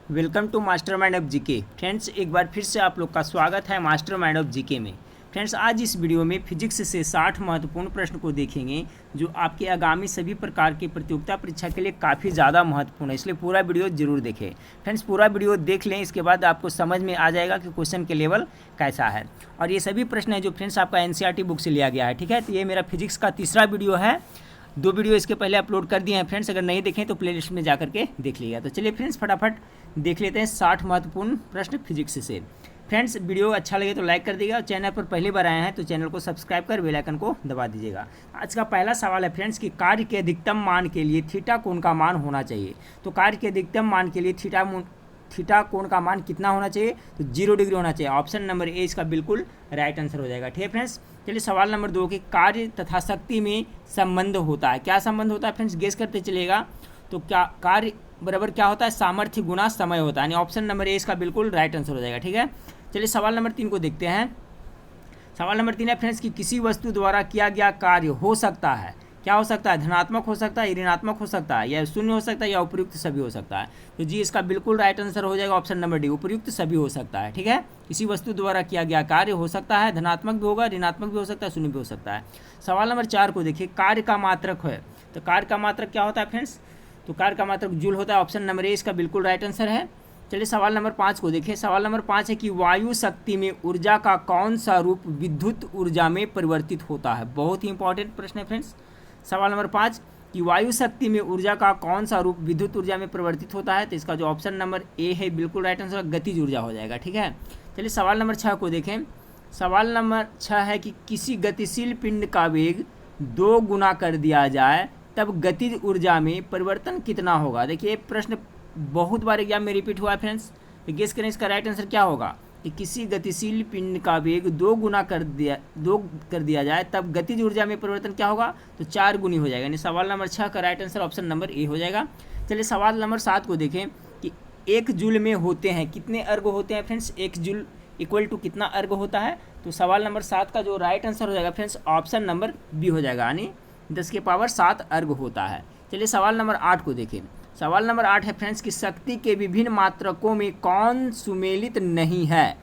Welcome to Mastermind of GK. Friends, एक बार फिर से आप लोग का स्वागत है मास्टरमाइंड ऑफ जीके में। फ्रेंड्स, आज इस वीडियो में फिजिक्स से 60 महत्वपूर्ण प्रश्न को देखेंगे जो आपके आगामी सभी प्रकार की प्रतियोगिता परीक्षा के लिए काफ़ी ज़्यादा महत्वपूर्ण है, इसलिए पूरा वीडियो जरूर देखें। फ्रेंड्स, पूरा वीडियो देख लें, इसके बाद आपको समझ में आ जाएगा कि क्वेश्चन के लेवल कैसा है। और ये सभी प्रश्न है जो फ्रेंड्स आपका एनसीईआरटी बुक से लिया गया है, ठीक है। तो ये मेरा फिजिक्स का तीसरा वीडियो है, 2 वीडियो इसके पहले अपलोड कर दिए हैं फ्रेंड्स। अगर नहीं देखें तो प्लेलिस्ट में जा करके देख लीजिएगा। तो चलिए फ्रेंड्स, फटाफट देख लेते हैं 60 महत्वपूर्ण प्रश्न फिजिक्स से। फ्रेंड्स, वीडियो अच्छा लगे तो लाइक कर दीजिएगा और चैनल पर पहली बार आए हैं तो चैनल को सब्सक्राइब कर बेल आइकन को दबा दीजिएगा। आज का पहला सवाल है फ्रेंड्स कि कार्य के अधिकतम मान के लिए थीटा कोण का मान होना चाहिए। तो कार्य के अधिकतम मान के लिए थीटा कोण का मान कितना होना चाहिए? तो 0 डिग्री होना चाहिए। ऑप्शन नंबर ए इसका बिल्कुल राइट आंसर हो जाएगा, ठीक है फ्रेंड्स। चलिए सवाल नंबर 2 कि कार्य तथा शक्ति में संबंध होता है, क्या संबंध होता है फ्रेंड्स? गेस करते चलिएगा। तो क्या कार्य बराबर क्या होता है? सामर्थ्य गुना समय होता है, यानी ऑप्शन नंबर ए इसका बिल्कुल राइट आंसर हो जाएगा, ठीक है। चलिए सवाल नंबर 3 को देखते हैं। सवाल नंबर 3 है फ्रेंड्स कि किसी वस्तु द्वारा किया गया कार्य हो सकता है, क्या हो सकता है? धनात्मक हो सकता है, ऋणात्मक हो सकता है, या शून्य हो सकता है, या उपयुक्त सभी हो सकता है। तो जी इसका बिल्कुल राइट आंसर हो जाएगा ऑप्शन नंबर डी, उपयुक्त सभी हो सकता है, ठीक है। किसी वस्तु द्वारा किया गया कार्य हो सकता है, धनात्मक भी होगा, ऋणात्मक भी हो सकता है, शून्य भी हो सकता है। सवाल नंबर 4 को देखिए, कार्य का मात्रक है। तो कार्य का मात्रक क्या होता है फ्रेंड्स? तो कार्य का मात्रक जूल होता है, ऑप्शन नंबर ए इसका बिल्कुल राइट आंसर है। चलिए सवाल नंबर 5 को देखिए। सवाल नंबर 5 है कि वायु शक्ति में ऊर्जा का कौन सा रूप विद्युत ऊर्जा में परिवर्तित होता है? बहुत ही इंपॉर्टेंट प्रश्न है फ्रेंड्स। सवाल नंबर 5 कि वायु शक्ति में ऊर्जा का कौन सा रूप विद्युत ऊर्जा में परिवर्तित होता है? तो इसका जो ऑप्शन नंबर ए है बिल्कुल राइट आंसर गतिज ऊर्जा हो जाएगा, ठीक है। चलिए सवाल नंबर 6 को देखें। सवाल नंबर 6 है कि किसी गतिशील पिंड का वेग 2 गुना कर दिया जाए तब गतिज ऊर्जा में परिवर्तन कितना होगा? देखिए प्रश्न बहुत बार एग्जाम में रिपीट हुआ है फ्रेंड्स। तो गेस करें इसका राइट आंसर क्या होगा कि किसी गतिशील पिंड का वेग 2 गुना कर दिया जाए तब गतिज ऊर्जा में परिवर्तन क्या होगा? तो 4 गुनी हो जाएगा, यानी सवाल नंबर 6 का right answer option number A हो जाएगा। चलिए सवाल नंबर 7 को देखें कि 1 जूल में होते हैं कितने अर्ग होते हैं फ्रेंड्स? 1 जूल इक्वल टू कितना अर्ग होता है? तो सवाल नंबर 7 का जो राइट आंसर हो जाएगा फ्रेंड्स ऑप्शन नंबर बी हो जाएगा, यानी 10 की पावर 7 अर्ग होता है। चलिए सवाल नंबर 8 को देखें। सवाल नंबर 8 है फ्रेंड्स कि शक्ति के विभिन्न मात्रकों में कौन सुमेलित नहीं है?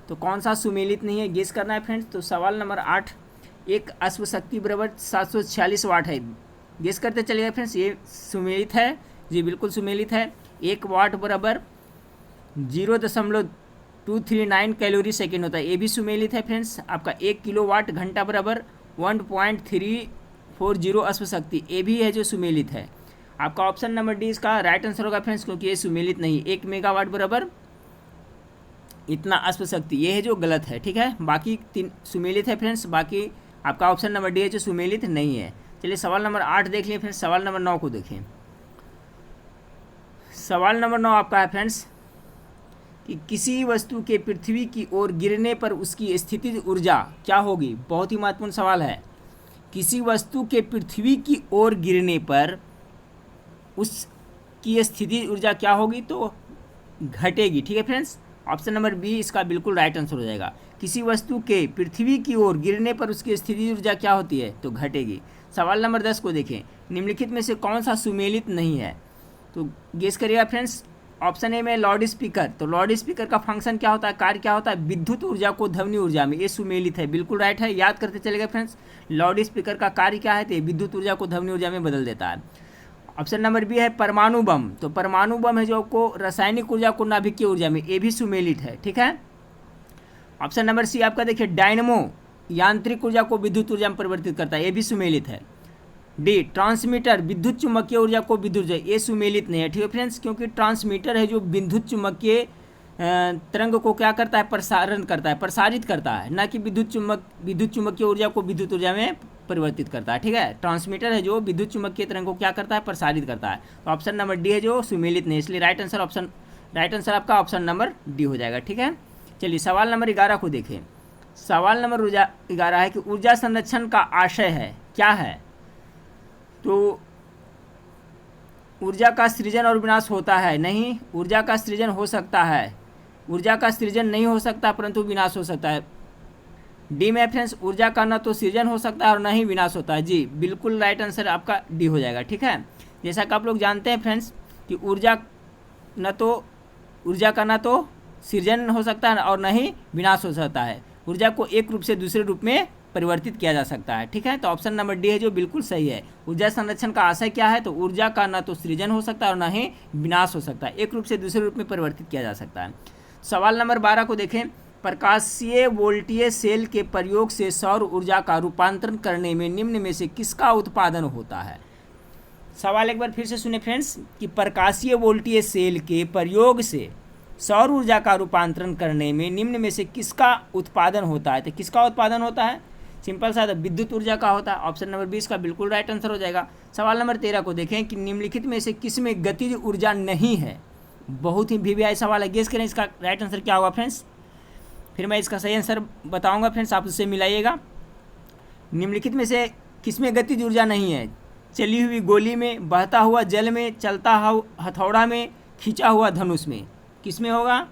तो कौन सा सुमेलित नहीं है गेस करना है फ्रेंड्स। तो सवाल नंबर 8, एक अश्व शक्ति बराबर 746 वाट है। गेस करते चलिएगा फ्रेंड्स, ये सुमेलित है, जी बिल्कुल सुमेलित है। 1 वाट बराबर 0.239 कैलोरी सेकेंड होता है, ये भी सुमेलित है फ्रेंड्स। आपका 1 किलोवाट घंटा बराबर 1.340 अश्व शक्ति, ये भी है जो सुमेलित है। आपका ऑप्शन नंबर डी इसका राइट आंसर होगा फ्रेंड्स, क्योंकि ये सुमेलित नहीं। 1 मेगावाट बराबर इतना अश्व शक्ति, ये है जो गलत है, ठीक है। बाकी 3 सुमेलित है फ्रेंड्स, बाकी आपका ऑप्शन नंबर डी है जो सुमेलित नहीं है। चलिए सवाल नंबर 8 देख लिए फ्रेंड्स। सवाल नंबर 9 को देखें। सवाल नंबर 9 आपका है फ्रेंड्स कि किसी वस्तु के पृथ्वी की ओर गिरने पर उसकी स्थितिज ऊर्जा क्या होगी? बहुत ही महत्वपूर्ण सवाल है। किसी वस्तु के पृथ्वी की ओर गिरने पर उसकी स्थितिज ऊर्जा क्या होगी? तो घटेगी, ठीक है फ्रेंड्स। ऑप्शन नंबर बी इसका बिल्कुल राइट आंसर हो जाएगा। किसी वस्तु के पृथ्वी की ओर गिरने पर उसकी स्थितिज ऊर्जा क्या होती है? तो घटेगी। सवाल नंबर 10 को देखें। निम्नलिखित में से कौन सा सुमेलित नहीं है? तो गेस करिएगा फ्रेंड्स। ऑप्शन ए में लाउड स्पीकर। तो लाउड स्पीकर का फंक्शन क्या होता है, कार्य क्या होता है? विद्युत ऊर्जा को ध्वनि ऊर्जा में, ये सुमेलित है, बिल्कुल राइट है। याद करते चलेगा फ्रेंड्स, लाउड स्पीकर का कार्य क्या है? तो विद्युत ऊर्जा को ध्वनि ऊर्जा में बदल देता है। ऑप्शन नंबर बी है परमाणु बम। तो परमाणु बम है जो को रासायनिक ऊर्जा को नाभिकीय ऊर्जा में, ये भी सुमेलित है, ठीक है। ऑप्शन नंबर सी आपका देखिए डायनमो यांत्रिक ऊर्जा को विद्युत ऊर्जा में परिवर्तित करता है, ये भी सुमेलित है। डी ट्रांसमीटर विद्युत चुम्बकीय ऊर्जा को विद्युत ऊर्जा, ये सुमेलित नहीं है, ठीक है फ्रेंड्स, क्योंकि ट्रांसमीटर है जो विद्युत चुम्बकीय तरंग को क्या करता है? प्रसारण करता है, प्रसारित करता है, ना कि विद्युत चुम्बकीय ऊर्जा को विद्युत ऊर्जा में परिवर्तित करता है, ठीक है। ट्रांसमीटर है जो विद्युत चुम्बकीय तरंग को क्या करता है? प्रसारित करता है। तो ऑप्शन नंबर डी है जो सुमेलित नहीं, इसलिए राइट आंसर आपका ऑप्शन नंबर डी हो जाएगा, ठीक है। चलिए सवाल नंबर 11 को देखें। सवाल नंबर 11 है कि ऊर्जा संरक्षण का आशय है, क्या है? तो ऊर्जा का सृजन और विनाश होता है, नहीं। ऊर्जा का सृजन हो सकता है, ऊर्जा का सृजन नहीं हो सकता परंतु विनाश हो सकता है। डी में फ्रेंड्स ऊर्जा का न तो सृजन हो सकता है और न ही विनाश होता है, जी बिल्कुल राइट आंसर आपका डी हो जाएगा, ठीक है। जैसा कि आप लोग जानते हैं फ्रेंड्स कि ऊर्जा न तो सृजन हो सकता है और न ही विनाश होता है, जी बिल्कुल राइट आंसर आपका डी हो जाएगा, ठीक है। चलिए सवाल नंबर 12 को देखें। सवाल नंबर 12 है कि ऊर्जा संरक्षण का आशय है, क्या है? तो ऊर्जा का सृजन और विनाश होता है, नहीं। ऊर्जा का सृजन नहीं हो सकता परंतु विनाश हो सकता है। डी में फ्रेंड्स ऊर्जा का न तो सृजन हो सकता है और न ही विनाश होता है, जी बिल्कुल राइट आंसर आपका डी हो जाएगा, ठीक है। ऊर्जा का ना तो सृजन हो सकता है और न ही विनाश हो सकता है। ऊर्जा को एक रूप से दूसरे रूप में परिवर्तित किया जा सकता है। ठीक है, तो ऑप्शन नंबर डी है जो बिल्कुल सही है। ऊर्जा संरक्षण का आशय क्या है? तो ऊर्जा का न तो सृजन हो सकता है और न ही विनाश हो सकता है, एक रूप से दूसरे रूप में परिवर्तित किया जा सकता है। सवाल नंबर 12 को देखें। प्रकाशीय वोल्टीय सेल के प्रयोग से सौर ऊर्जा का रूपांतरण करने में निम्न में से किसका उत्पादन होता है? सवाल एक बार फिर से सुने फ्रेंड्स कि प्रकाशीय वोल्टीय सेल के प्रयोग से सौर ऊर्जा का रूपांतरण करने में निम्न में से किसका उत्पादन होता है? तो किसका उत्पादन होता है? सिंपल सा विद्युत ऊर्जा का होता है। ऑप्शन नंबर 20 का बिल्कुल राइट आंसर हो जाएगा। सवाल नंबर 13 को देखें कि निम्नलिखित में से किस में गतिज ऊर्जा नहीं है? बहुत ही वीवीआई सवाल है, गेस करें इसका राइट आंसर क्या होगा फ्रेंड्स। फिर मैं इसका सही आंसर बताऊंगा फ्रेंड्स, आप उससे मिलाइएगा। निम्नलिखित में से किस में गतिज ऊर्जा नहीं है? चली हुई गोली में, बहता हुआ जल में, चलता हुआ हथौड़ा में, खींचा हुआ धनुष में, किस में होगा?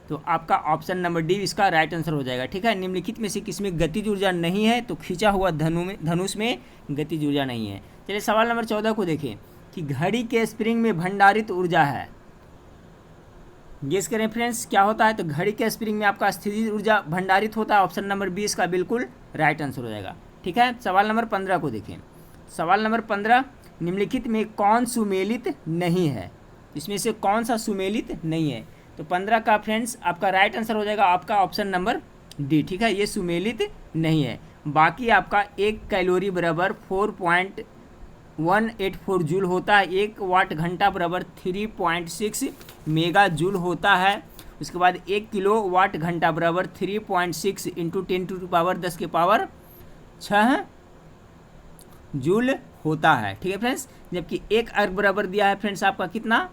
तो आपका ऑप्शन नंबर डी इसका राइट आंसर हो जाएगा। ठीक है, निम्नलिखित में से किस में गतिज ऊर्जा नहीं है? तो खींचा हुआ धनुष में गतिज ऊर्जा नहीं है। चलिए सवाल नंबर 14 को देखें कि घड़ी के स्प्रिंग में भंडारित ऊर्जा है। गेस करें फ्रेंड्स क्या होता है? तो घड़ी के स्प्रिंग में आपका स्थितिज ऊर्जा भंडारित होता है। ऑप्शन नंबर 20 का बिल्कुल राइट आंसर हो जाएगा। ठीक है, सवाल नंबर 15 को देखें। सवाल नंबर 15, निम्नलिखित में कौन सुमेलित नहीं है? इसमें से कौन सा सुमेलित नहीं है? तो 15 का फ्रेंड्स आपका राइट आंसर हो जाएगा आपका ऑप्शन नंबर डी। ठीक है, ये सुमेलित नहीं है। बाकी आपका 1 कैलोरी बराबर 4.184 जूल होता है। 1 वाट घंटा बराबर 3.6 मेगा जूल होता है। उसके बाद 1 किलो वाट घंटा बराबर 3.6 इंटू 10⁻⁶ जूल होता है। ठीक है फ्रेंड्स, जबकि 1 अर्ग बराबर दिया है फ्रेंड्स आपका कितना?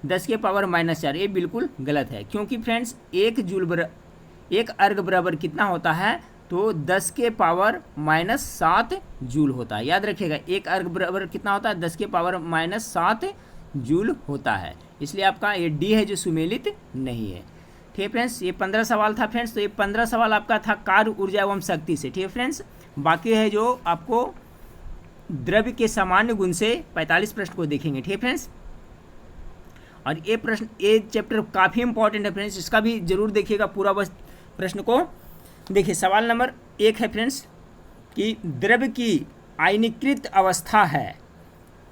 10⁻⁻⁴। ये बिल्कुल गलत है, क्योंकि फ्रेंड्स 1 अर्ग बराबर कितना होता है? तो 10⁻⁷ जूल होता है। याद रखिएगा 1 अर्ग बराबर कितना होता है? 10⁻⁷ जूल होता है। इसलिए आपका ये डी है जो सुमेलित नहीं है। ठीक है फ्रेंड्स, ये 15 सवाल था फ्रेंड्स। तो ये 15 सवाल आपका था कार्य, ऊर्जा एवं शक्ति से। ठीक है फ्रेंड्स, बाकी है जो आपको द्रव्य के सामान्य गुण से 45 प्रश्न को देखेंगे। ठीक है फ्रेंड्स, और ये चैप्टर काफ़ी इंपॉर्टेंट है फ्रेंड्स, इसका भी जरूर देखिएगा पूरा बस प्रश्न को। देखिए सवाल नंबर 1 है फ्रेंड्स कि द्रव्य की आयनीकृत अवस्था है।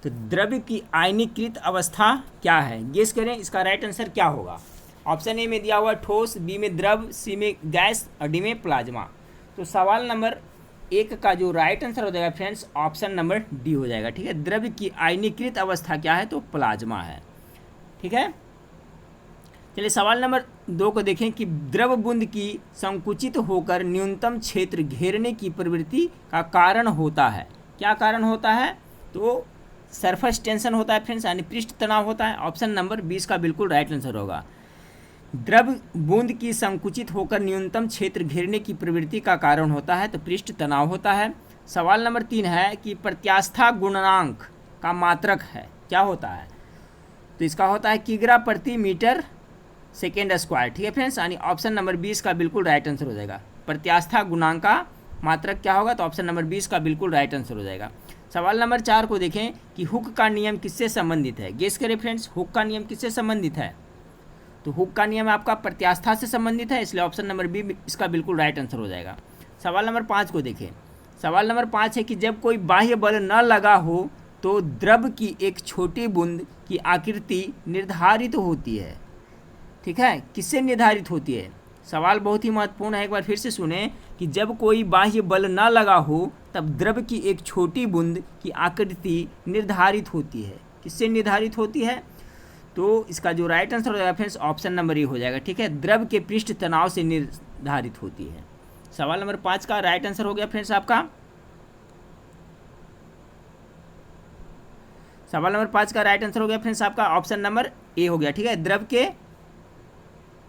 तो द्रव्य की आयनीकृत अवस्था क्या है? गेस करें इसका राइट आंसर क्या होगा। ऑप्शन ए में दिया हुआ ठोस, बी में द्रव, सी में गैस और डी में प्लाज्मा। तो सवाल नंबर 1 का जो राइट आंसर हो जाएगा फ्रेंड्स ऑप्शन नंबर डी हो जाएगा। ठीक है, द्रव्य की आयनीकृत अवस्था क्या है? तो प्लाज्मा है। ठीक है, चलिए सवाल नंबर 2 को देखें कि द्रव बूंद की संकुचित होकर न्यूनतम क्षेत्र घेरने की प्रवृत्ति का कारण होता है। क्या कारण होता है? तो सरफेस टेंशन होता है फ्रेंड्स, यानी पृष्ठ तनाव होता है। ऑप्शन नंबर 20 का बिल्कुल राइट आंसर होगा। द्रव बूंद की संकुचित होकर न्यूनतम क्षेत्र घेरने की प्रवृत्ति का कारण होता है, तो पृष्ठ तनाव होता है। सवाल नंबर 3 है कि प्रत्यास्था गुणांक का मात्रक है, क्या होता है? तो इसका होता है किग्रा प्रति मीटर सेकेंड स्क्वायर। ठीक है फ्रेंड्स, यानी ऑप्शन नंबर 20 का बिल्कुल राइट आंसर हो जाएगा। प्रत्यास्था गुणांक का मात्रक क्या होगा? तो ऑप्शन नंबर 20 का बिल्कुल राइट आंसर हो जाएगा। सवाल नंबर 4 को देखें कि हुक का नियम किससे संबंधित है? गेस करें फ्रेंड्स, हुक का नियम किससे संबंधित है? तो हुक का नियम आपका प्रत्यास्था से संबंधित है, इसलिए ऑप्शन नंबर बी इसका बिल्कुल राइट आंसर हो जाएगा। सवाल नंबर 5 को देखें। सवाल नंबर 5 है कि जब कोई बाह्य बल न लगा हो तो द्रव की एक छोटी बूंद की आकृति निर्धारित होती है। ठीक है, किससे निर्धारित होती है? सवाल बहुत ही महत्वपूर्ण है, एक बार फिर से सुने कि जब कोई बाह्य बल न लगा हो तब द्रव की एक छोटी बूंद की आकृति निर्धारित होती है। किससे निर्धारित होती है? तो इसका जो राइट आंसर हो जाएगा फ्रेंड्स ऑप्शन नंबर ए हो जाएगा। ठीक है, द्रव के पृष्ठ तनाव से निर्धारित होती है। सवाल नंबर 5 का राइट आंसर हो गया फ्रेंड्स आपका। सवाल नंबर 5 का राइट आंसर हो गया फ्रेंड्स आपका ऑप्शन नंबर ए हो गया। ठीक है, द्रव के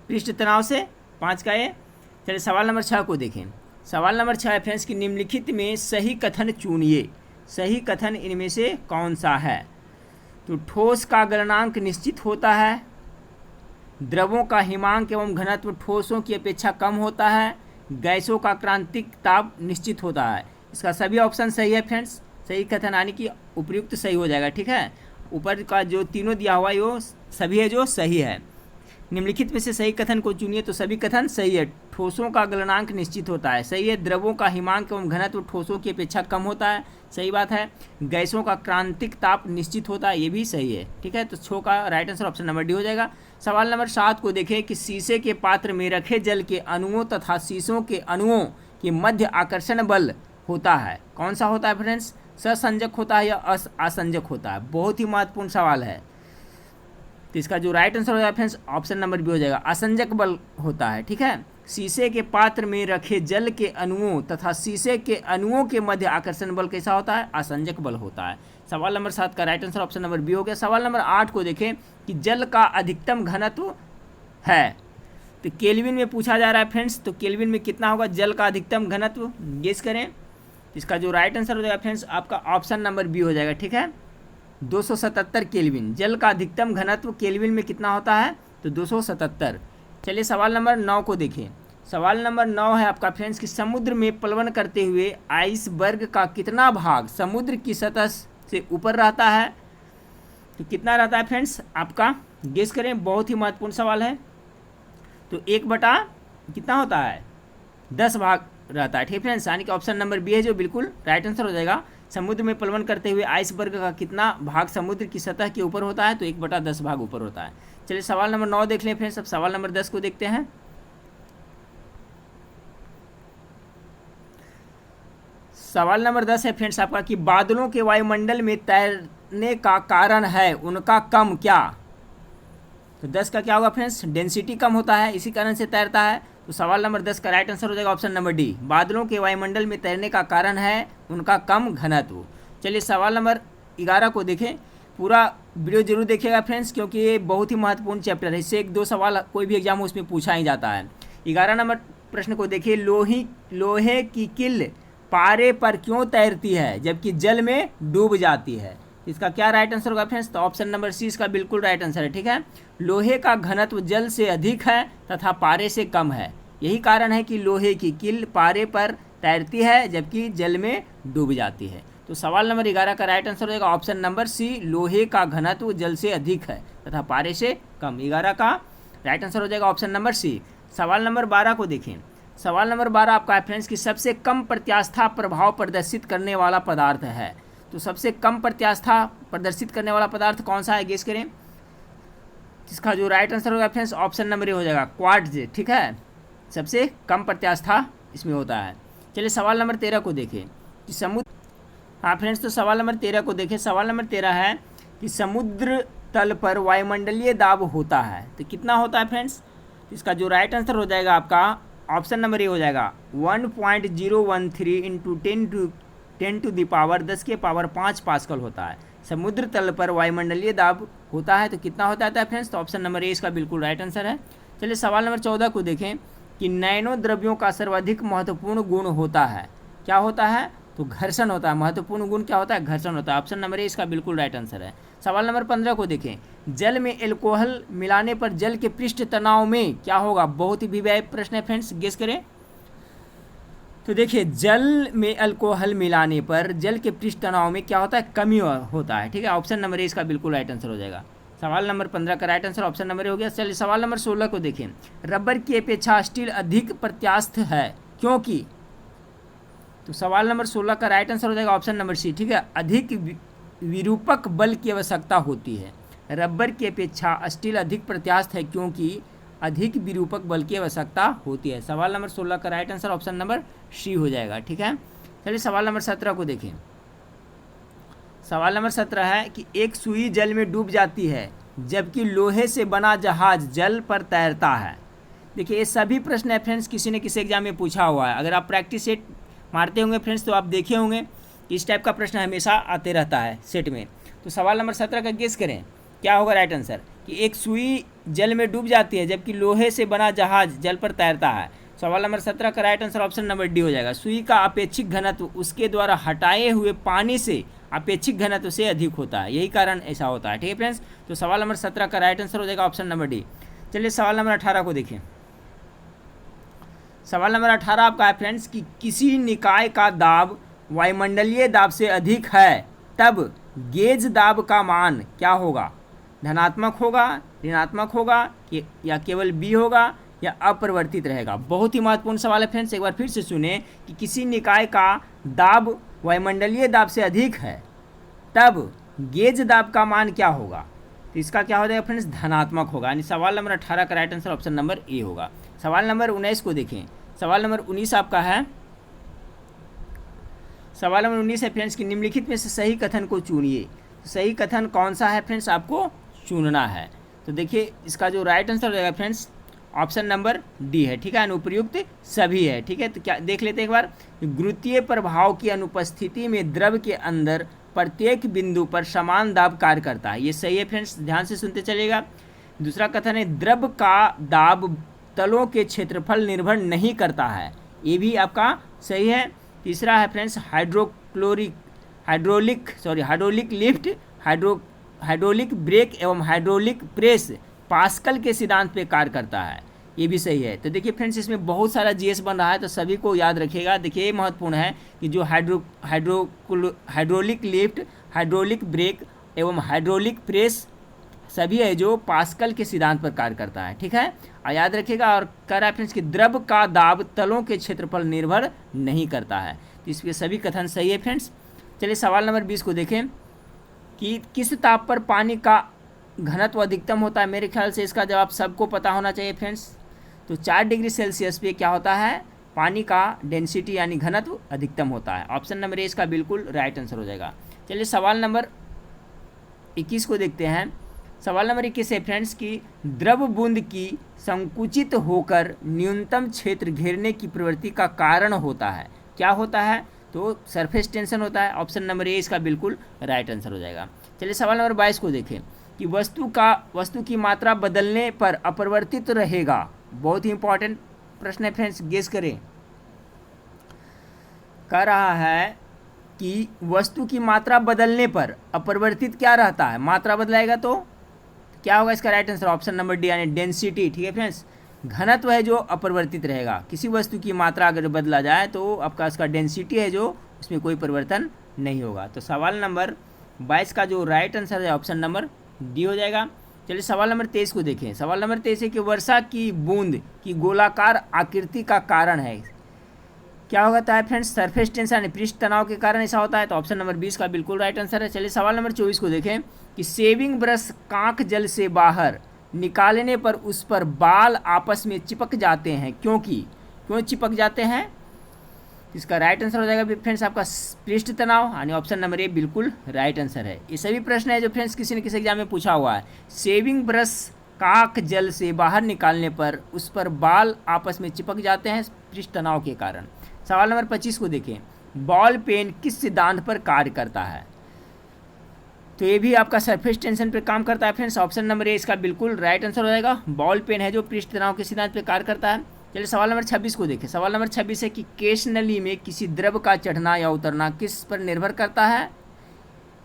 पृष्ठ तनाव से 5 का ए। चलिए सवाल नंबर 6 को देखें। सवाल नंबर 6 है फ्रेंड्स कि निम्नलिखित में सही कथन चुनिए। सही कथन इनमें से कौन सा है? तो ठोस का गलनांक निश्चित होता है, द्रवों का हिमांक एवं घनत्व ठोसों की अपेक्षा कम होता है, गैसों का क्रांतिक ताप निश्चित होता है। इसका सभी ऑप्शन सही है फ्रेंड्स। सही कथन यानी कि उपयुक्त सही हो जाएगा। ठीक है, ऊपर का जो तीनों दिया हुआ है वो सभी है जो सही है। निम्नलिखित में से सही कथन को चुनिए। तो सभी कथन सही है। ठोसों का गलनांक निश्चित होता है, सही है। द्रवों का हिमांक एवं घनत्व ठोसों की अपेक्षा कम होता है, सही बात है। गैसों का क्रांतिक ताप निश्चित होता है, ये भी सही है, ठीक है। तो छो का right answer option number D हो जाएगा। सवाल नंबर 7 को देखें कि शीशे के पात्र में रखे जल के अणुओं तथा शीशों के अणुओं के मध्य आकर्षण बल होता है, कौन सा होता है फ्रेंड्स? ससंजक होता है या असंजक होता है? बहुत ही महत्वपूर्ण सवाल है। तो इसका जो राइट आंसर हो जाएगा फ्रेंड्स ऑप्शन नंबर बी हो जाएगा, असंजक बल होता है, ठीक है। शीशे के पात्र में रखे जल के अणुओं तथा शीशे के अणुओं के मध्य आकर्षण बल कैसा होता है? असंजक बल होता है। सवाल नंबर 7 का right answer option number B हो गया। सवाल नंबर 8 को देखें कि जल का अधिकतम घनत्व है, तो केल्विन में पूछा जा रहा है फ्रेंड्स। तो केल्विन में कितना होगा जल का अधिकतम घनत्व, गेस करें। इसका जो राइट आंसर हो जाएगा फ्रेंड्स आपका ऑप्शन नंबर बी हो जाएगा, ठीक है। 277 केल्विन जल का अधिकतम घनत्व केल्विन में कितना होता है? तो 277। चलिए सवाल नंबर 9 को देखें। सवाल नंबर 9 है आपका फ्रेंड्स कि समुद्र में प्लवन करते हुए आइसबर्ग का कितना भाग समुद्र की सतह से ऊपर रहता है? तो कितना रहता है फ्रेंड्स आपका, गेस करें। बहुत ही महत्वपूर्ण सवाल है। तो 1/, कितना होता है? 10 भाग रहता है, ठीक फ्रेंड्स। यानी कि ऑप्शन नंबर बी है जो बिल्कुल राइट आंसर हो जाएगा। समुद्र में प्लवन करते हुए आइसबर्ग का कितना भाग समुद्र की सतह के ऊपर होता है? तो 1/10 भाग ऊपर होता है। चलिए सवाल नंबर 9 देख लें फ्रेंड्स। अब सवाल नंबर 10 को देखते हैं। सवाल नंबर 10 है फ्रेंड्स आपका कि बादलों के वायुमंडल में तैरने का कारण है उनका कम क्या? तो 10 का क्या होगा फ्रेंड्स? डेंसिटी कम होता है, इसी कारण से तैरता है। तो सवाल नंबर 10 का राइट आंसर हो जाएगा ऑप्शन नंबर डी, बादलों के वायुमंडल में तैरने का कारण है उनका कम घनत्व। चलिए सवाल नंबर 11 को देखें। पूरा वीडियो जरूर देखिएगा फ्रेंड्स, क्योंकि ये बहुत ही महत्वपूर्ण चैप्टर है। इससे 1-2 सवाल कोई भी एग्जाम हो उसमें पूछा ही जाता है। 11 नंबर प्रश्न को देखिए। लोहे की किल पारे पर क्यों तैरती है जबकि जल में डूब जाती है? इसका क्या राइट आंसर होगा फ्रेंड्स? तो ऑप्शन नंबर सी इसका बिल्कुल राइट आंसर है, ठीक है। लोहे का घनत्व जल से अधिक है तथा पारे से कम है, यही कारण है कि लोहे की किल पारे पर तैरती है जबकि जल में डूब जाती है। तो सवाल नंबर 11 का राइट आंसर हो जाएगा ऑप्शन नंबर सी, लोहे का घनत्व जल से अधिक है तथा पारे से कम। 11 का राइट आंसर हो जाएगा ऑप्शन नंबर सी। सवाल नंबर 12 को देखें। सवाल नंबर 12 आपका है फ्रेंड्स कि सबसे कम प्रत्यास्था प्रभाव प्रदर्शित करने वाला पदार्थ है। तो सबसे कम प्रत्यास्था प्रदर्शित करने वाला पदार्थ कौन सा है, गेस करें। इसका जो राइट आंसर होगा फ्रेंड्स ऑप्शन नंबर ए हो जाएगा, क्वार्ट्ज, ठीक है। सबसे कम प्रत्यास्था इसमें होता है। चलिए सवाल नंबर 13 को देखें कि हाँ फ्रेंड्स, तो सवाल नंबर 13 को देखें। सवाल नंबर 13 है कि समुद्र तल पर वायुमंडलीय दाब होता है, तो कितना होता है फ्रेंड्स? इसका जो राइट आंसर हो जाएगा आपका ऑप्शन नंबर ए हो जाएगा 1.013 इंटू 10 टू दी पावर 10 के पावर 5 पास्कल होता है। समुद्र तल पर वायुमंडलीय दाब होता है, तो कितना होता है फ्रेंड्स? तो ऑप्शन नंबर ए इसका बिल्कुल राइट आंसर है। चलिए सवाल नंबर 14 को देखें कि नैनो द्रव्यों का सर्वाधिक महत्वपूर्ण गुण होता है, क्या होता है? तो घर्षण होता है। महत्वपूर्ण गुण क्या होता है? घर्षण होता है। ऑप्शन नंबर ए इसका बिल्कुल राइट आंसर है। सवाल नंबर 15 को देखें। जल में एल्कोहल मिलाने पर जल के पृष्ठ तनाव में क्या होगा? बहुत ही विव्यापक प्रश्न है फ्रेंड्स, गेस करें। तो देखिए जल में अल्कोहल मिलाने पर जल के पृष्ठ तनाव में क्या होता है? कमी होता है, ठीक है। ऑप्शन नंबर ए इसका बिल्कुल राइट आंसर हो जाएगा। सवाल नंबर 15 का right answer option number A हो गया। चलिए सवाल नंबर 16 को देखें। रबर की अपेक्षा स्टील अधिक प्रत्यास्थ है क्योंकि? तो सवाल नंबर 16 का राइट आंसर हो जाएगा ऑप्शन नंबर सी, ठीक है। अधिक विरूपक बल की आवश्यकता होती है। रबर की अपेक्षा स्टील अधिक प्रत्यास्थ है क्योंकि अधिक विरूपक बल की आवश्यकता होती है। सवाल नंबर 16 का right answer option number C हो जाएगा, ठीक है। चलिए सवाल नंबर 17 को देखें। सवाल नंबर 17 है कि एक सुई जल में डूब जाती है जबकि लोहे से बना जहाज जल पर तैरता है। देखिए ये सभी प्रश्न है फ्रेंड्स, किसी न किसी एग्जाम में पूछा हुआ है। अगर आप प्रैक्टिस सेट मारते होंगे फ्रेंड्स तो आप देखे होंगे इस टाइप का प्रश्न हमेशा आते रहता है सेट में। तो सवाल नंबर 17 का गेस करें क्या होगा राइट आंसर कि एक सुई जल में डूब जाती है जबकि लोहे से बना जहाज जल पर तैरता है। सवाल नंबर 17 का right answer option number D हो जाएगा। सुई का अपेक्षित घनत्व उसके द्वारा हटाए हुए पानी से अपेक्षित घनत्व से अधिक होता है, यही कारण ऐसा होता है, ठीक है फ्रेंड्स। तो सवाल नंबर 17 का राइट आंसर हो जाएगा ऑप्शन नंबर डी। चलिए सवाल नंबर 18 को देखें। सवाल नंबर 18 आपका है फ्रेंड्स कि किसी निकाय का दाब वायुमंडलीय दाब से अधिक है तब गेज दाब का मान क्या होगा? धनात्मक होगा, ऋणात्मक होगा या केवल बी होगा या अपरिवर्तित रहेगा। बहुत ही महत्वपूर्ण सवाल है फ्रेंड्स, एक बार फिर से सुने कि किसी निकाय का दाब वायुमंडलीय दाब से अधिक है तब गेज दाब का मान क्या होगा। तो इसका क्या हो जाएगा फ्रेंड्स, धनात्मक होगा। यानी सवाल नंबर 18 का right answer option number A होगा। सवाल नंबर 19 को देखें। सवाल नंबर 19 आपका है, सवाल नंबर 19 है फ्रेंड्स कि निम्नलिखित में से सही कथन को चुनिए। सही कथन कौन सा है फ्रेंड्स, आपको चुनना है। तो देखिए इसका जो राइट आंसर हो जाएगा फ्रेंड्स ऑप्शन नंबर डी है, ठीक है, अनुपयुक्त सभी है, ठीक है। तो क्या देख लेते हैं एक बार, गुरुत्वीय प्रभाव की अनुपस्थिति में द्रव के अंदर प्रत्येक बिंदु पर समान दाब कार्य करता है, ये सही है फ्रेंड्स, ध्यान से सुनते चलिएगा। दूसरा कथन है द्रव का दाब तलों के क्षेत्रफल निर्भर नहीं करता है, ये भी आपका सही है। तीसरा है friends hydraulic lift, hydraulic brake एवं हाइड्रोलिक प्रेस पास्कल के सिद्धांत पे कार्य करता है, ये भी सही है। तो देखिए फ्रेंड्स इसमें बहुत सारा जीएस बन रहा है, तो सभी को याद रखिएगा। देखिए ये महत्वपूर्ण है कि जो हाइड्रोलिक लिफ्ट, हाइड्रोलिक ब्रेक एवं हाइड्रोलिक प्रेस सभी है जो पास्कल के सिद्धांत पर कार्य करता है, ठीक है, और याद रखिएगा। और कह रहा है फ्रेंड्स कि द्रव का दाब तलों के क्षेत्रफल निर्भर नहीं करता है, तो इसके सभी कथन सही है फ्रेंड्स। चलिए सवाल नंबर 20 को देखें कि किस ताप पर पानी का घनत्व अधिकतम होता है। मेरे ख्याल से इसका जवाब सबको पता होना चाहिए फ्रेंड्स। तो 4 डिग्री सेल्सियस पे क्या होता है, पानी का डेंसिटी यानी घनत्व अधिकतम होता है। ऑप्शन नंबर ए इसका बिल्कुल राइट आंसर हो जाएगा। चलिए सवाल नंबर 21 को देखते हैं। सवाल नंबर 21 है फ्रेंड्स कि द्रव बूंद की संकुचित होकर न्यूनतम क्षेत्र घेरने की प्रवृत्ति का कारण होता है, क्या होता है, तो सरफेस टेंशन होता है। ऑप्शन नंबर ए इसका बिल्कुल राइट आंसर हो जाएगा। चलिए सवाल नंबर 22 को देखें कि वस्तु की मात्रा बदलने पर अपरिवर्तित रहेगा। बहुत ही इंपॉर्टेंट प्रश्न है फ्रेंड्स, गेस करें। कह रहा है कि वस्तु की मात्रा बदलने पर अपरिवर्तित क्या रहता है, मात्रा बदलाएगा तो क्या होगा इसका right answer option number D यानी डेंसिटी, ठीक है फ्रेंड्स। घनत्व है जो अपरिवर्तित रहेगा, किसी वस्तु की मात्रा अगर बदला जाए तो आपका इसका डेंसिटी है जो उसमें कोई परिवर्तन नहीं होगा। तो सवाल नंबर 22 का जो राइट आंसर है ऑप्शन नंबर डी हो जाएगा। चलिए सवाल नंबर 23 को देखें। सवाल नंबर 23 है कि वर्षा की बूंद की गोलाकार आकृति का कारण है, क्या होता है फ्रेंड्स, सरफेस टेंशन पृष्ठ तनाव के कारण ऐसा होता है। तो ऑप्शन नंबर 20 का बिल्कुल राइट आंसर है। चलिए सवाल नंबर 24 को देखें कि सेविंग ब्रश कांक जल से बाहर निकालने पर उस पर बाल आपस में चिपक जाते हैं, क्यों चिपक जाते हैं, इसका राइट आंसर हो जाएगा फ्रेंड्स आपका पृष्ठ तनाव, यानी ऑप्शन नंबर ए बिल्कुल राइट आंसर है। ये सभी प्रश्न है जो फ्रेंड्स किसी न किसी एग्जाम में पूछा हुआ है। सेविंग ब्रश कांक जल से बाहर निकालने पर उस पर बाल आपस में चिपक जाते हैं पृष्ठ तनाव के कारण। सवाल नंबर 25 को देखें, बॉल पेन किस सिद्धांत पर कार्य करता है, तो ये भी आपका सरफेस टेंशन पर काम करता है फ्रेंड्स। ऑप्शन नंबर ए इसका बिल्कुल राइट आंसर हो जाएगा, बॉल पेन है जो पृष्ठ तनाव के सिद्धांत पर कार्य करता है। चलिए सवाल नंबर 26 को देखें। सवाल नंबर 26 है कि केश नली में किसी द्रव का चढ़ना या उतरना किस पर निर्भर करता है,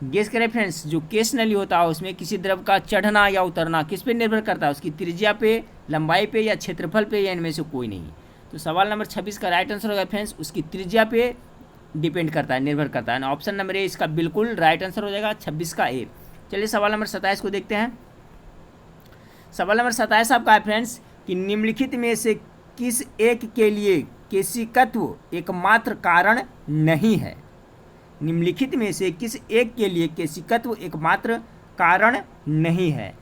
गेस करें फ्रेंड्स। जो केश नली होता है उसमें किसी द्रव का चढ़ना या उतरना किस पर निर्भर करता है, उसकी त्रिज्या पे, लंबाई पे या क्षेत्रफल पे, या इनमें से कोई नहीं। तो सवाल नंबर 26 का राइट आंसर होगा फ्रेंड्स उसकी त्रिज्या पे डिपेंड करता है, निर्भर करता है। ऑप्शन नंबर ए इसका बिल्कुल राइट आंसर हो जाएगा 26 का ए। चलिए सवाल नंबर 27 को देखते हैं। सवाल नंबर 27 आपका है फ्रेंड्स कि निम्नलिखित में से किस एक के लिए केशिकत्व एकमात्र कारण नहीं है, निम्नलिखित में से किस एक के लिए केशिकत्व एकमात्र कारण नहीं है।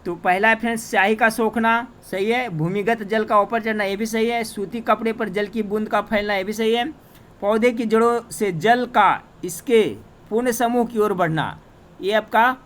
तो पहला है फ्रेंड्स स्याही का सोखना, सही है। भूमिगत जल का ऊपर चढ़ना, ये भी सही है। सूती कपड़े पर जल की बूंद का फैलना, ये भी सही है। पौधे की जड़ों से जल का इसके पूर्ण समूह की ओर बढ़ना, ये आपका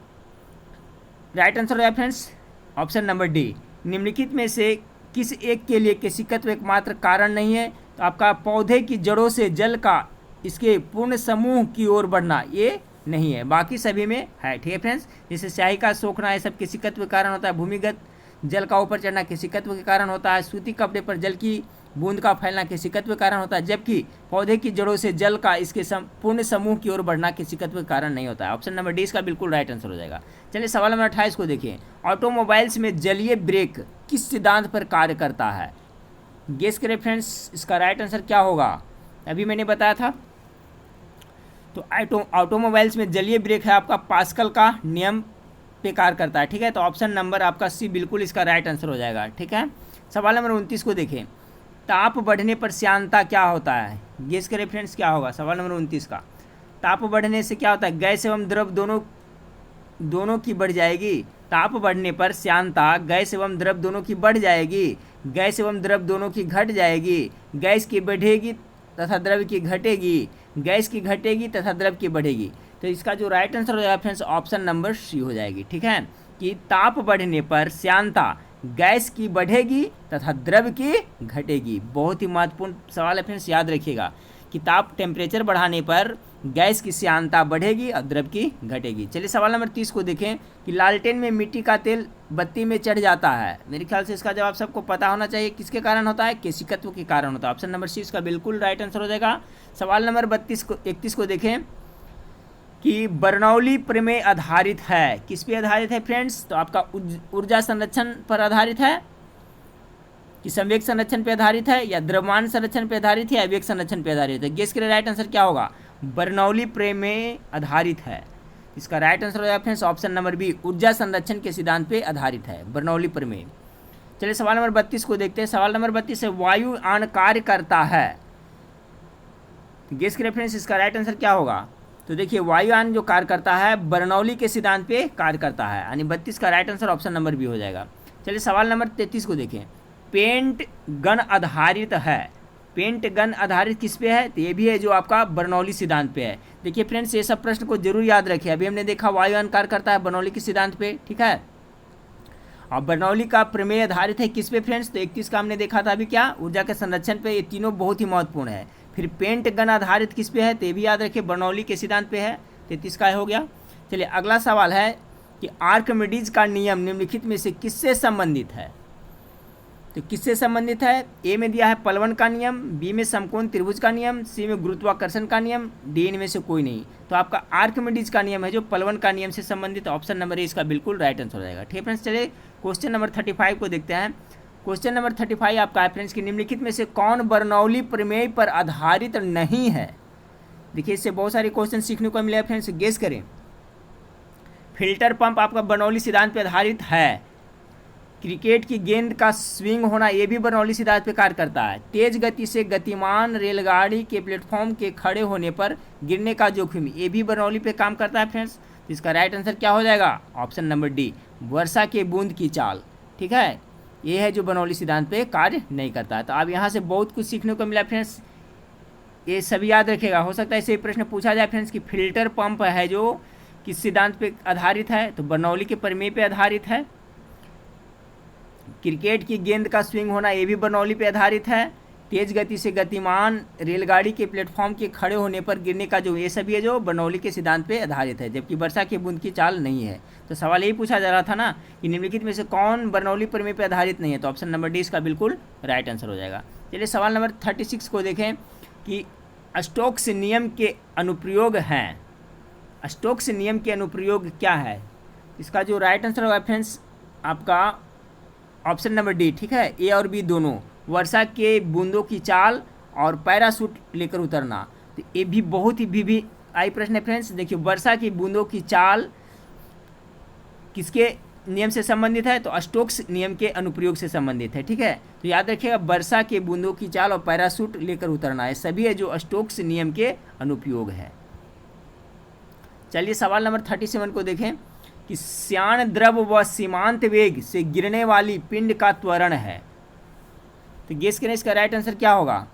राइट आंसर है फ्रेंड्स ऑप्शन नंबर डी। निम्नलिखित में से किस एक के लिए केशिकत्व एकमात्र कारण नहीं है, तो आपका पौधे की जड़ों से जल का इसके पूर्ण समूह की ओर बढ़ना ये नहीं है, बाकी सभी में है, ठीक है फ्रेंड्स। जैसे स्याही का सोखना ये सब केशिकत्व के कारण होता है, भूमिगत जल का ऊपर चढ़ना केशिकत्व के कारण होता है, सूती कपड़े पर जल की बूंद का फैलना केशिकत्व के कारण होता है, जबकि पौधे की जड़ों से जल का इसके पूर्ण समूह की ओर बढ़ना केशिकत्व के कारण नहीं होता है। ऑप्शन नंबर डी इसका बिल्कुल राइट आंसर हो जाएगा। चलिए सवाल नंबर 28 को देखिए। ऑटोमोबाइल्स में जलीय ब्रेक किस सिद्धांत पर कार्य करता है, गेस करें फ्रेंड्स इसका राइट आंसर क्या होगा, अभी मैंने बताया था। तो ऑटोमोबाइल्स में जलीय ब्रेक है आपका पास्कल का नियम पे कार्य करता है, ठीक है। तो ऑप्शन नंबर आपका सी बिल्कुल इसका राइट आंसर हो जाएगा, ठीक है। सवाल नंबर 29 को देखें, ताप बढ़ने पर श्यानता क्या होता है? गेस करें फ्रेंड्स क्या होगा। सवाल नंबर 29 का, ताप बढ़ने से क्या होता है? गैस एवं द्रव दोनों की बढ़ जाएगी। ताप बढ़ने पर श्यानता गैस एवं द्रव दोनों की बढ़ जाएगी, गैस एवं द्रव दोनों की घट जाएगी, गैस की बढ़ेगी तथा द्रव की घटेगी, गैस की घटेगी तथा द्रव की बढ़ेगी। तो इसका जो राइट आंसर हो जाएगा फ्रेंड्स ऑप्शन नंबर सी हो जाएगी, ठीक है। कि ताप बढ़ने पर श्यानता गैस की बढ़ेगी तथा द्रव की घटेगी। बहुत ही महत्वपूर्ण सवाल है फ्रेंड्स, याद रखिएगा कि ताप टेम्परेचर बढ़ाने पर गैस की श्यानता बढ़ेगी और द्रव की घटेगी। चलिए सवाल नंबर 30 को देखें कि लालटेन में मिट्टी का तेल बत्ती में चढ़ जाता है। मेरे ख्याल से इसका जवाब सबको पता होना चाहिए, किसके कारण होता है? केशिकत्व के कारण होता है। ऑप्शन नंबर सी इसका बिल्कुल राइट आंसर हो जाएगा। सवाल नंबर 31 को देखें कि बर्नौली प्रमेय आधारित है। किस पे आधारित है फ्रेंड्स? तो आपका ऊर्जा संरक्षण पर आधारित है, कि संवेग संरक्षण पे आधारित है, या द्रव्यमान संरक्षण पे आधारित है, या वेग संरक्षण पे आधारित है। गेस करें राइट आंसर क्या होगा? बर्नौली प्रमेय आधारित है। इसका राइट आंसर हो जाएगा फ्रेंड्स ऑप्शन नंबर बी, ऊर्जा संरक्षण के सिद्धांत पे आधारित है बर्नौली प्रमेय। चलिए सवाल नंबर 32 को देखते हैं। सवाल नंबर 32 है, वायुयान कार्य करता है। गेस करें फ्रेंड्स इसका राइट आंसर क्या होगा? तो देखिए वायुयान जो कार्य करता है बर्नौली के सिद्धांत पे कार्य करता है, यानी 32 का right answer option number B हो जाएगा। चलिए सवाल नंबर 33 को देखें, पेंट गन आधारित है। पेंट गन आधारित किस पे है? तो ये भी है जो आपका बर्नौली सिद्धांत पे है। देखिए फ्रेंड्स ये सब प्रश्न को जरूर याद रखिए। अभी हमने देखा वायुयान कार्य करता है बर्नौली के सिद्धांत पे, ठीक है। और बर्नौली का प्रमेय आधारित है किस पे फ्रेंड्स? तो 31 का हमने देखा था अभी क्या, ऊर्जा के संरक्षण पे। ये तीनों बहुत ही महत्वपूर्ण है। फिर पेंट गन आधारित किस पे है? तो ये भी याद रखिए बर्नौली के सिद्धांत पे है। 33 का हो गया। चलिए अगला सवाल है कि आर्किमिडीज का नियम निम्नलिखित में से किससे संबंधित है? तो किससे संबंधित है? ए में दिया है पलवन का नियम, बी में समकोण त्रिभुज का नियम, सी में गुरुत्वाकर्षण का नियम, डी इनमें से कोई नहीं। तो आपका आर्किमिडीज का नियम है जो पलवन का नियम से संबंधित। ऑप्शन नंबर ए इसका बिल्कुल राइट आंसर हो जाएगा, ठीक है फ्रेंड्स। चलिए क्वेश्चन नंबर 35 को देखते हैं। क्वेश्चन नंबर 35 आपका है फ्रेंड्स कि निम्नलिखित में से कौन बर्नौली प्रमेय पर आधारित नहीं है? देखिए इससे बहुत सारे क्वेश्चन सीखने को मिले फ्रेंड्स, गेस करें। फिल्टर पंप आपका बर्नौली सिद्धांत पर आधारित है। क्रिकेट की गेंद का स्विंग होना ये भी बर्नौली सिद्धांत पर कार्य करता है। तेज गति से गतिमान रेलगाड़ी के प्लेटफॉर्म के खड़े होने पर गिरने का जोखिम ये भी बर्नौली पे काम करता है फ्रेंड्स। तो इसका राइट आंसर क्या हो जाएगा? ऑप्शन नंबर डी, वर्षा के बूंद की चाल, ठीक है। ये है जो बर्नौली सिद्धांत पे कार्य नहीं करता है। तो अब यहाँ से बहुत कुछ सीखने को मिला फ्रेंड्स, ये सभी याद रखेगा। हो सकता है इसे प्रश्न पूछा जाए फ्रेंड्स कि फिल्टर पंप है जो किस सिद्धांत पे आधारित है? तो बर्नौली के प्रमेय पे आधारित है। क्रिकेट की गेंद का स्विंग होना ये भी बर्नौली पे आधारित है। तेज गति से गतिमान रेलगाड़ी के प्लेटफॉर्म के खड़े होने पर गिरने का जो ये सभी है जो बर्नौली के सिद्धांत पे आधारित है, जबकि वर्षा की बूंद की चाल नहीं है। तो सवाल यही पूछा जा रहा था ना कि निम्नलिखित में से कौन बर्नौली प्रमेय पे आधारित नहीं है? तो ऑप्शन नंबर डी इसका बिल्कुल राइट आंसर हो जाएगा। चलिए सवाल नंबर 36 को देखें कि स्टोक्स नियम के अनुप्रयोग हैं। स्टोक्स नियम के अनुप्रयोग क्या है? इसका जो राइट आंसर होगा फ्रेंड्स आपका ऑप्शन नंबर डी, ठीक है। ए और बी दोनों, वर्षा के बूंदों की चाल और पैराशूट लेकर उतरना। तो ये भी बहुत ही भी आई प्रश्न है फ्रेंड्स। देखिए वर्षा की बूंदों की चाल किसके नियम से संबंधित है? तो स्टोक्स नियम के अनुप्रयोग से संबंधित है, ठीक है। तो याद रखिएगा वर्षा के बूंदों की चाल और पैराशूट लेकर उतरना है सभी है जो स्टोक्स नियम के अनुप्रयोग है। चलिए सवाल नंबर 37 को देखें कि श्यान द्रव व सीमांत वेग से गिरने वाली पिंड का त्वरण है। तो गेस करें इसका राइट आंसर क्या होगा?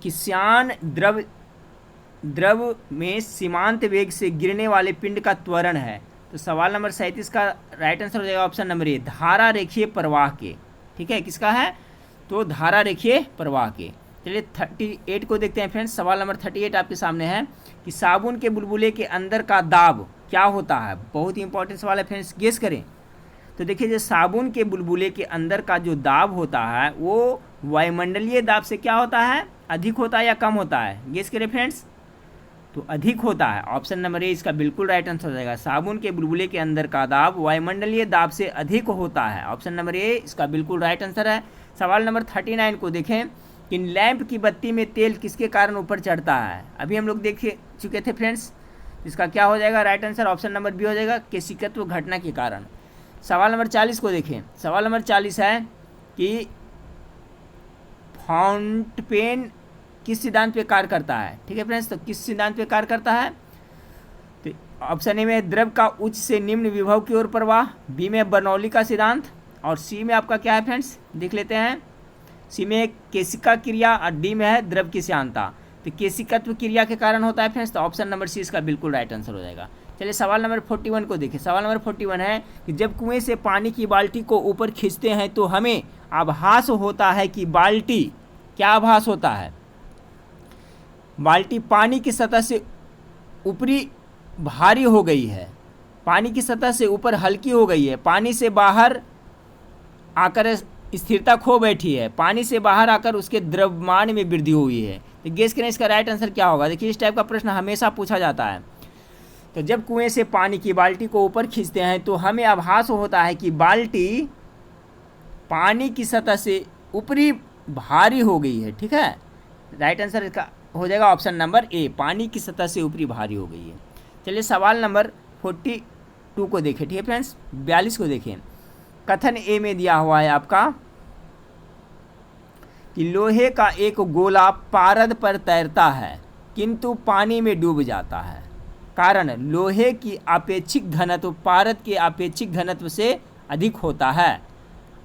कि श्यान द्रव में सीमांत वेग से गिरने वाले पिंड का त्वरण है। तो सवाल नंबर 37 का राइट आंसर हो जाएगा ऑप्शन नंबर ए, धारा रेखीय प्रवाह के, ठीक है। किसका है? तो धारा रेखीय प्रवाह के। चलिए 38 को देखते हैं फ्रेंड्स। सवाल नंबर 38 आपके सामने है कि साबुन के बुलबुले के अंदर का दाब क्या होता है? बहुत ही इंपॉर्टेंट सवाल है फ्रेंड्स, गेस करें। तो देखिए जो साबुन के बुलबुले के अंदर का जो दाब होता है वो वायुमंडलीय दाब से क्या होता है? अधिक होता है या कम होता है? गेस करें फ्रेंड्स। तो अधिक होता है। ऑप्शन नंबर ए इसका बिल्कुल राइट आंसर हो जाएगा। साबुन के बुलबुले के अंदर का दाब वायुमंडलीय दाब से अधिक होता है। ऑप्शन नंबर ए इसका बिल्कुल राइट आंसर है। सवाल नंबर 39 को देखें कि लैंप की बत्ती में तेल किसके कारण ऊपर चढ़ता है? अभी हम लोग देख चुके थे फ्रेंड्स। इसका क्या हो जाएगा right answer? Option number B हो जाएगा, केशिकत्व घटना के कारण। सवाल नंबर 40 को देखें। सवाल नंबर 40 है कि फाउंटेन किस सिद्धांत पे कार्य करता है? ठीक है फ्रेंड्स, तो किस सिद्धांत पे कार्य करता है? तो ऑप्शन ए में द्रव का उच्च से निम्न विभव की ओर प्रवाह, बी में बर्नौली का सिद्धांत, और सी में आपका क्या है फ्रेंड्स, देख लेते हैं। सी में केशिका क्रिया और डी में है द्रव की श्यानता। तो केशिकत्व क्रिया के कारण होता है फ्रेंड्स, तो ऑप्शन नंबर सी इसका बिल्कुल राइट आंसर हो जाएगा। चलिए सवाल नंबर 41 को देखें। सवाल नंबर 41 है कि जब कुएं से पानी की बाल्टी को ऊपर खींचते हैं तो हमें आभास होता है कि बाल्टी, क्या आभास होता है? बाल्टी पानी की सतह से ऊपरी भारी हो गई है, पानी की सतह से ऊपर हल्की हो गई है, पानी से बाहर आकर स्थिरता खो बैठी है, पानी से बाहर आकर उसके द्रव्यमान में वृद्धि हुई है। तो गेस करें इसका राइट आंसर क्या होगा? देखिए इस टाइप का प्रश्न हमेशा पूछा जाता है। तो जब कुएं से पानी की बाल्टी को ऊपर खींचते हैं तो हमें आभास होता है कि बाल्टी पानी की सतह से ऊपरी भारी हो गई है। ठीक है, राइट आंसर इसका हो जाएगा ऑप्शन नंबर ए, पानी की सतह से ऊपरी भारी हो गई है। चलिए सवाल नंबर 42 को देखें। ठीक है फ्रेंड्स, 42 को देखें। कथन ए में दिया हुआ है आपका कि लोहे का एक गोला पारद पर तैरता है किंतु पानी में डूब जाता है, कारण लोहे की आपेक्षिक घनत्व पारद के आपेक्षिक घनत्व से अधिक होता है।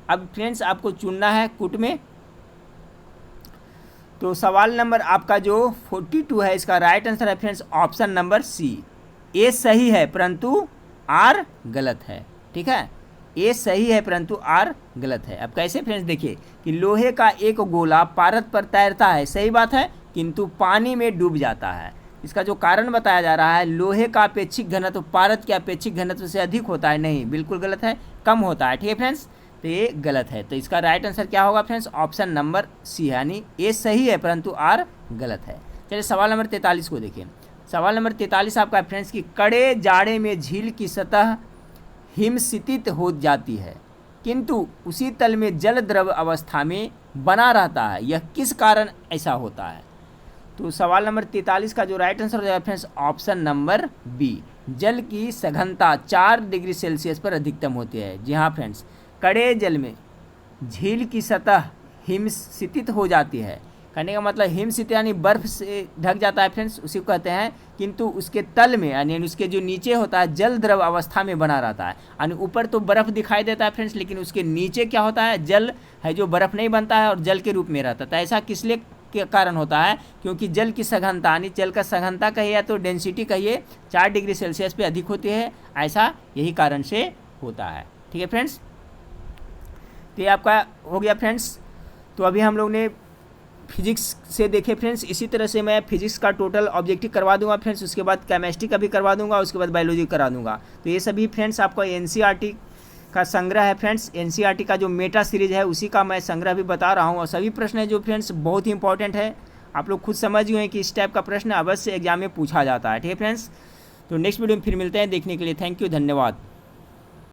अब फ्रेंड्स आपको चुनना है कुट में। तो सवाल नंबर आपका जो 42 है इसका राइट आंसर है फ्रेंड्स ऑप्शन नंबर सी, ए सही है परंतु आर गलत है। ठीक है, ए सही है परंतु आर गलत है। अब कैसे फ्रेंड्स देखिए कि लोहे का एक गोला पारद पर तैरता है, सही बात है, किंतु पानी में डूब जाता है। इसका जो कारण बताया जा रहा है लोहे का अपेक्षिक घनत्व पारद के अपेक्षिक घनत्व से अधिक होता है, नहीं बिल्कुल गलत है, कम होता है। ठीक है फ्रेंड्स, तो ये गलत है। तो इसका राइट आंसर क्या होगा फ्रेंड्स? ऑप्शन नंबर सी, यानी ए सही है परंतु आर गलत है। चलिए सवाल नंबर 43 को देखिए। सवाल नंबर 43 आपका फ्रेंड्स कि कड़े जाड़े में झील की सतह हिमशितित हो जाती है किंतु उसी तल में जल द्रव अवस्था में बना रहता है, यह किस कारण ऐसा होता है? तो सवाल नंबर 43 का जो राइट आंसर हो जाएगा फ्रेंड्स ऑप्शन नंबर बी, जल की सघनता 4 डिग्री सेल्सियस पर अधिकतम होती है। जी हाँ फ्रेंड्स, कड़े जल में झील की सतह हिमशितित हो जाती है, कहने का मतलब हिमशित यानी बर्फ से ढक जाता है फ्रेंड्स, उसी को कहते हैं, किंतु उसके तल में यानी उसके जो नीचे होता है जल द्रव अवस्था में बना रहता है। यानी ऊपर तो बर्फ़ दिखाई देता है फ्रेंड्स, लेकिन उसके नीचे क्या होता है, जल है जो बर्फ़ नहीं बनता है और जल के रूप में रहता है। ऐसा किस लिए के कारण होता है? क्योंकि जल की सघनता यानी जल का सघनता कहिए या तो डेंसिटी कहिए 4 डिग्री सेल्सियस पे अधिक होती है, ऐसा यही कारण से होता है। ठीक है फ्रेंड्स, तो ये आपका हो गया फ्रेंड्स। तो अभी हम लोग ने फिजिक्स से देखे फ्रेंड्स, इसी तरह से मैं फिजिक्स का टोटल ऑब्जेक्टिव करवा दूंगा फ्रेंड्स, उसके बाद केमिस्ट्री का भी करवा दूंगा, उसके बाद बायोलॉजी करा दूंगा। तो ये सभी फ्रेंड्स आपका एनसीईआरटी का संग्रह है फ्रेंड्स, एनसीईआरटी का जो मेटा सीरीज है उसी का मैं संग्रह भी बता रहा हूँ। और सभी प्रश्न है जो फ्रेंड्स बहुत ही इंपॉर्टेंट है, आप लोग खुद समझ गए हैं कि इस टाइप का प्रश्न अवश्य एग्जाम में पूछा जाता है। ठीक है फ्रेंड्स, तो नेक्स्ट वीडियो में फिर मिलते हैं, देखने के लिए थैंक यू, धन्यवाद।